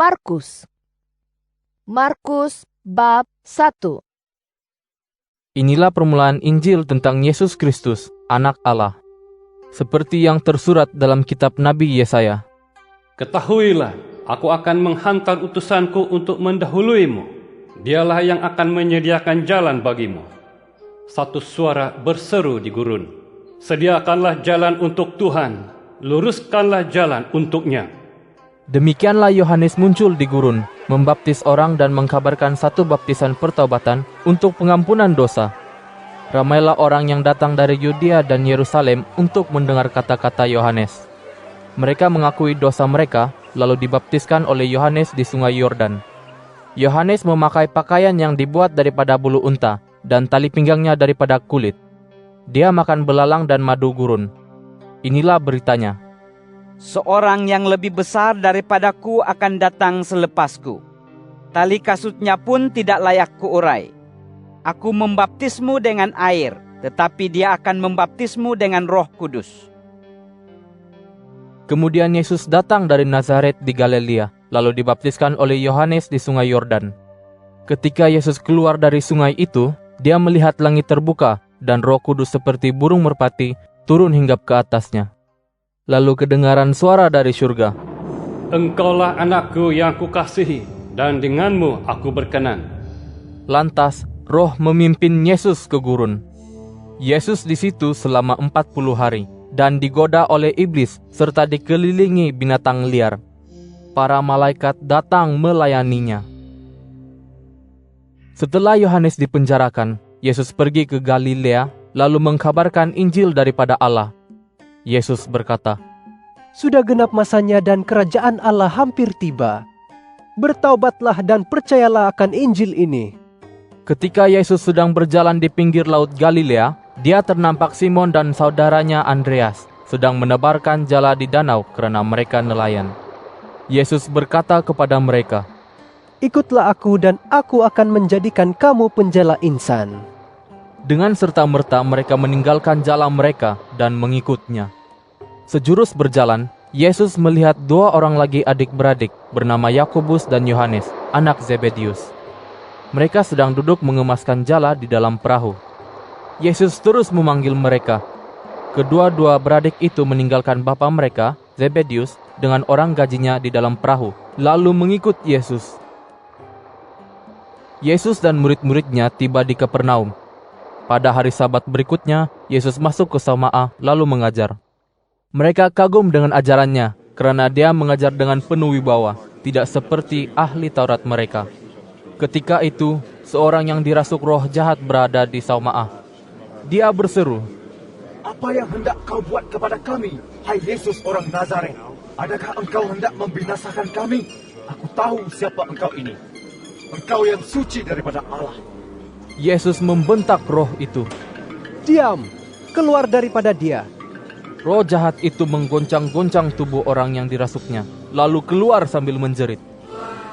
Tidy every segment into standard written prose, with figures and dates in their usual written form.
Markus. Markus bab 1. Inilah permulaan Injil tentang Yesus Kristus, Anak Allah. Seperti yang tersurat dalam kitab Nabi Yesaya. Ketahuilah, aku akan menghantar utusanku untuk mendahuluimu. Dialah yang akan menyediakan jalan bagimu. Satu suara berseru di gurun. Sediakanlah jalan untuk Tuhan, luruskanlah jalan untuknya. Demikianlah Yohanes muncul di gurun, membaptis orang dan mengkabarkan satu baptisan pertobatan untuk pengampunan dosa. Ramailah orang yang datang dari Yudea dan Yerusalem untuk mendengar kata-kata Yohanes. Mereka mengakui dosa mereka, lalu dibaptiskan oleh Yohanes di sungai Yordan. Yohanes memakai pakaian yang dibuat daripada bulu unta, dan tali pinggangnya daripada kulit. Dia makan belalang dan madu gurun. Inilah beritanya. Seorang yang lebih besar daripadaku akan datang selepasku. Tali kasutnya pun tidak layak kuurai. Aku membaptismu dengan air, tetapi dia akan membaptismu dengan Roh Kudus. Kemudian Yesus datang dari Nazaret di Galilea, lalu dibaptiskan oleh Yohanes di sungai Yordan. Ketika Yesus keluar dari sungai itu, dia melihat langit terbuka dan Roh Kudus seperti burung merpati turun hinggap ke atasnya. Lalu kedengaran suara dari surga. Engkaulah anakku yang kukasihi, dan denganmu aku berkenan. Lantas Roh memimpin Yesus ke gurun. Yesus di situ selama 40 hari dan digoda oleh iblis serta dikelilingi binatang liar. Para malaikat datang melayaninya. Setelah Yohanes dipenjarakan, Yesus pergi ke Galilea lalu mengkabarkan Injil daripada Allah. Yesus berkata, "Sudah genap masanya dan kerajaan Allah hampir tiba. Bertaubatlah dan percayalah akan Injil ini." Ketika Yesus sedang berjalan di pinggir laut Galilea, dia ternampak Simon dan saudaranya Andreas sedang menebarkan jala di danau karena mereka nelayan. Yesus berkata kepada mereka, "Ikutlah aku dan aku akan menjadikan kamu penjala insan." Dengan serta-merta mereka meninggalkan jala mereka dan mengikutnya. Sejurus berjalan, Yesus melihat dua orang lagi adik-beradik bernama Yakobus dan Yohanes, anak Zebedius. Mereka sedang duduk mengemaskan jala di dalam perahu. Yesus terus memanggil mereka. Kedua-dua beradik itu meninggalkan bapa mereka, Zebedius, dengan orang gajinya di dalam perahu, lalu mengikut Yesus. Yesus dan murid-muridnya tiba di Kapernaum. Pada hari Sabat berikutnya, Yesus masuk ke Sauma'a lalu mengajar. Mereka kagum dengan ajarannya karena dia mengajar dengan penuh wibawa, tidak seperti ahli Taurat mereka. Ketika itu, seorang yang dirasuk roh jahat berada di Sauma'a. Dia berseru, "Apa yang hendak kau buat kepada kami, hai Yesus orang Nazaret? Adakah engkau hendak membinasakan kami? Aku tahu siapa engkau ini. Engkau yang suci daripada Allah." Yesus membentak roh itu. "Diam, keluar daripada dia." Roh jahat itu menggoncang-goncang tubuh orang yang dirasuknya, lalu keluar sambil menjerit.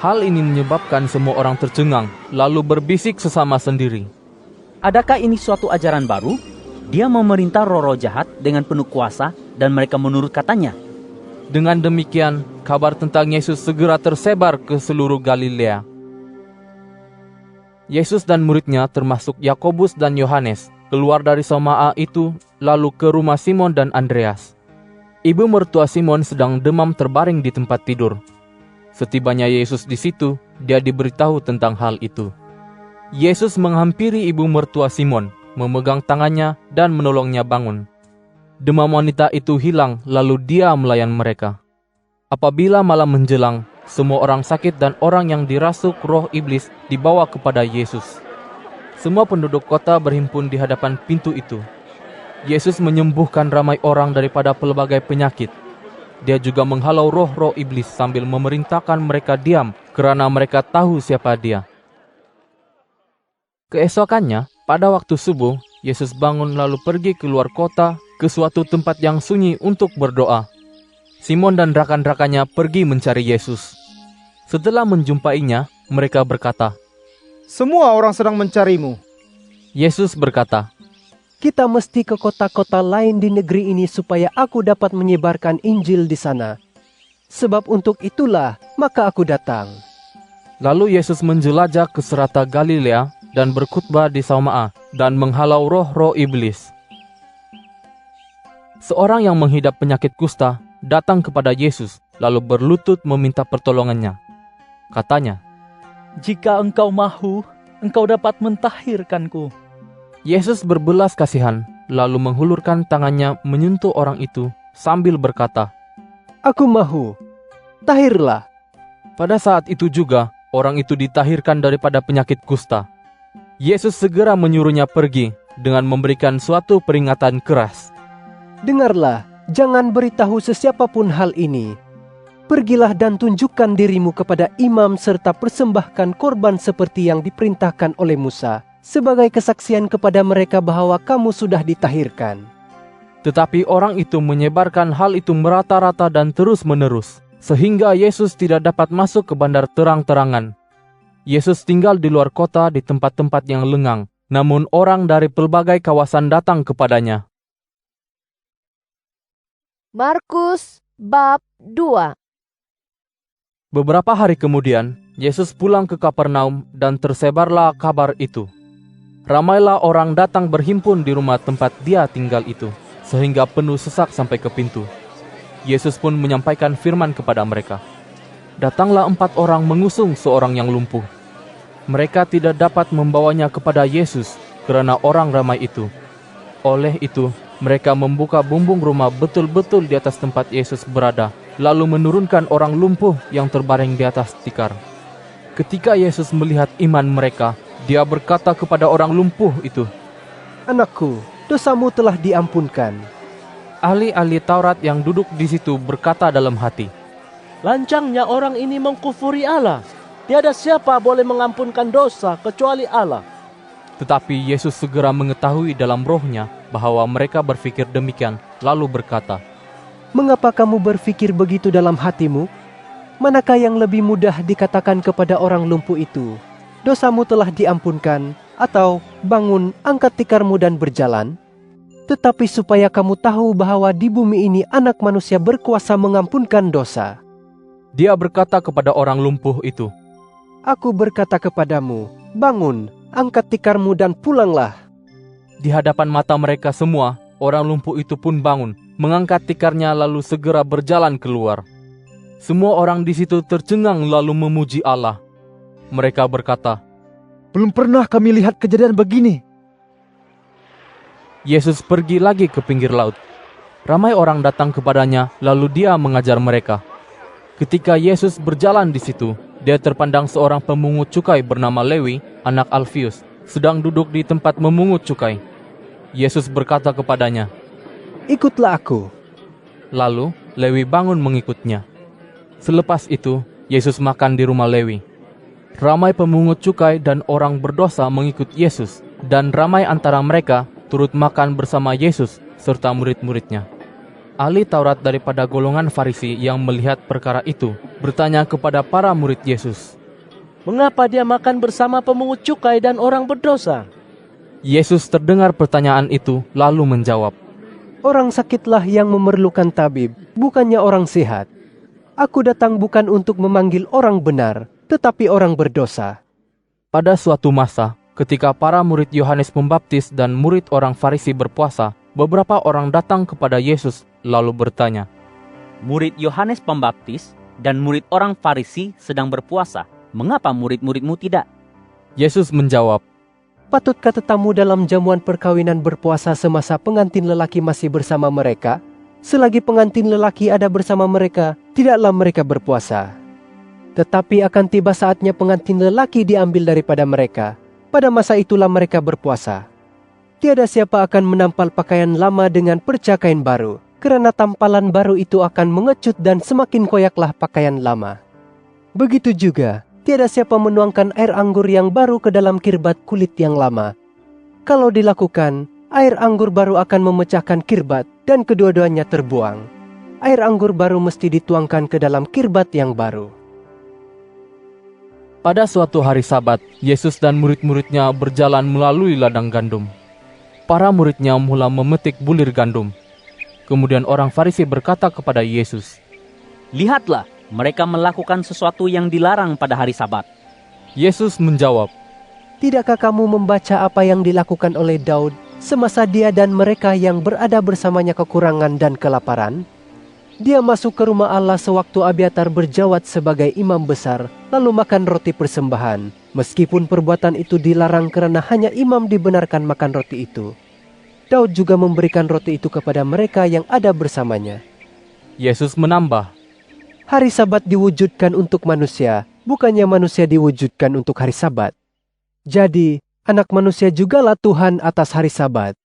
Hal ini menyebabkan semua orang tercengang, lalu berbisik sesama sendiri. Adakah ini suatu ajaran baru? Dia memerintah roh-roh jahat dengan penuh kuasa dan mereka menurut katanya. Dengan demikian, kabar tentang Yesus segera tersebar ke seluruh Galilea. Yesus dan muridnya termasuk Yakobus dan Yohanes keluar dari Sauma'a itu lalu ke rumah Simon dan Andreas. Ibu mertua Simon sedang demam terbaring di tempat tidur. Setibanya Yesus di situ, dia diberitahu tentang hal itu. Yesus menghampiri ibu mertua Simon, memegang tangannya dan menolongnya bangun. Demam wanita itu hilang lalu dia melayan mereka. Apabila malam menjelang, semua orang sakit dan orang yang dirasuk roh iblis dibawa kepada Yesus. Semua penduduk kota berhimpun di hadapan pintu itu. Yesus menyembuhkan ramai orang daripada pelbagai penyakit. Dia juga menghalau roh-roh iblis sambil memerintahkan mereka diam karena mereka tahu siapa dia. Keesokannya, pada waktu subuh, Yesus bangun lalu pergi keluar kota ke suatu tempat yang sunyi untuk berdoa. Simon dan rakan-rakannya pergi mencari Yesus. Setelah menjumpainya, mereka berkata, "Semua orang sedang mencarimu." Yesus berkata, Kita mesti ke kota-kota lain di negeri ini supaya aku dapat menyebarkan Injil di sana. Sebab untuk itulah maka aku datang. Lalu Yesus menjelajah ke serata Galilea dan berkhutbah di Saumaa dan menghalau roh-roh iblis. Seorang yang menghidap penyakit kusta datang kepada Yesus lalu berlutut meminta pertolongannya. Katanya, "Jika engkau mahu, engkau dapat mentahirkanku." Yesus berbelas kasihan lalu menghulurkan tangannya menyentuh orang itu sambil berkata, Aku mahu, tahirlah. Pada saat itu juga orang itu ditahirkan daripada penyakit kusta. Yesus segera menyuruhnya pergi dengan memberikan suatu peringatan keras. Dengarlah, jangan beritahu sesiapapun hal ini. Pergilah dan tunjukkan dirimu kepada imam serta persembahkan korban seperti yang diperintahkan oleh Musa, sebagai kesaksian kepada mereka bahwa kamu sudah ditahirkan. Tetapi orang itu menyebarkan hal itu merata-rata dan terus-menerus, sehingga Yesus tidak dapat masuk ke bandar terang-terangan. Yesus tinggal di luar kota di tempat-tempat yang lengang, namun orang dari pelbagai kawasan datang kepadanya. Markus bab 2. Beberapa hari kemudian, Yesus pulang ke Kapernaum dan tersebarlah kabar itu. Ramailah orang datang berhimpun di rumah tempat dia tinggal itu, sehingga penuh sesak sampai ke pintu. Yesus pun menyampaikan firman kepada mereka. Datanglah 4 orang mengusung seorang yang lumpuh. Mereka tidak dapat membawanya kepada Yesus karena orang ramai itu. Oleh itu, mereka membuka bumbung rumah betul-betul di atas tempat Yesus berada, lalu menurunkan orang lumpuh yang terbaring di atas tikar. Ketika Yesus melihat iman mereka, dia berkata kepada orang lumpuh itu, Anakku, dosamu telah diampunkan. Ahli-ahli Taurat yang duduk di situ berkata dalam hati, Lancangnya orang ini mengkufuri Allah. Tiada siapa boleh mengampunkan dosa kecuali Allah. Tetapi Yesus segera mengetahui dalam rohnya bahwa mereka berpikir demikian, lalu berkata, Mengapa kamu berpikir begitu dalam hatimu? Manakah yang lebih mudah dikatakan kepada orang lumpuh itu, dosamu telah diampunkan, atau bangun, angkat tikarmu dan berjalan? Tetapi supaya kamu tahu bahwa di bumi ini anak manusia berkuasa mengampunkan dosa. Dia berkata kepada orang lumpuh itu, Aku berkata kepadamu, bangun, angkat tikarmu dan pulanglah. Di hadapan mata mereka semua, orang lumpuh itu pun bangun, mengangkat tikarnya lalu segera berjalan keluar. Semua orang di situ tercengang lalu memuji Allah. Mereka berkata, Belum pernah kami lihat kejadian begini. Yesus pergi lagi ke pinggir laut. Ramai orang datang kepadanya, lalu dia mengajar mereka. Ketika Yesus berjalan di situ, dia terpandang seorang pemungut cukai bernama Lewi, anak Alfius, sedang duduk di tempat memungut cukai. Yesus berkata kepadanya, Ikutlah aku. Lalu Lewi bangun mengikutnya. Selepas itu, Yesus makan di rumah Lewi. Ramai pemungut cukai dan orang berdosa mengikut Yesus, dan ramai antara mereka turut makan bersama Yesus serta murid-muridnya. Ahli Taurat daripada golongan Farisi yang melihat perkara itu bertanya kepada para murid Yesus, Mengapa dia makan bersama pemungut cukai dan orang berdosa? Yesus terdengar pertanyaan itu lalu menjawab, Orang sakitlah yang memerlukan tabib, bukannya orang sehat. Aku datang bukan untuk memanggil orang benar, tetapi orang berdosa. Pada suatu masa, ketika para murid Yohanes Pembaptis dan murid orang Farisi berpuasa, beberapa orang datang kepada Yesus lalu bertanya, Murid Yohanes Pembaptis dan murid orang Farisi sedang berpuasa. Mengapa murid-muridmu tidak? Yesus menjawab, Patutkah tetamu dalam jamuan perkawinan berpuasa semasa pengantin lelaki masih bersama mereka? Selagi pengantin lelaki ada bersama mereka, tidaklah mereka berpuasa. Tetapi akan tiba saatnya pengantin lelaki diambil daripada mereka. Pada masa itulah mereka berpuasa. Tiada siapa akan menampal pakaian lama dengan percakain baru, karena tampalan baru itu akan mengecut dan semakin koyaklah pakaian lama. Begitu juga, tiada siapa menuangkan air anggur yang baru ke dalam kirbat kulit yang lama. Kalau dilakukan, air anggur baru akan memecahkan kirbat dan kedua-duanya terbuang. Air anggur baru mesti dituangkan ke dalam kirbat yang baru. Pada suatu hari Sabat, Yesus dan murid-muridnya berjalan melalui ladang gandum. Para muridnya mula memetik bulir gandum. Kemudian orang Farisi berkata kepada Yesus, Lihatlah, mereka melakukan sesuatu yang dilarang pada hari Sabat. Yesus menjawab, Tidakkah kamu membaca apa yang dilakukan oleh Daud semasa dia dan mereka yang berada bersamanya kekurangan dan kelaparan? Dia masuk ke rumah Allah sewaktu Abiatar berjawat sebagai imam besar, lalu makan roti persembahan, meskipun perbuatan itu dilarang karena hanya imam dibenarkan makan roti itu. Daud juga memberikan roti itu kepada mereka yang ada bersamanya. Yesus menambah, Hari Sabat diwujudkan untuk manusia, bukannya manusia diwujudkan untuk hari Sabat. Jadi, Anak Manusia jugalah Tuhan atas hari Sabat.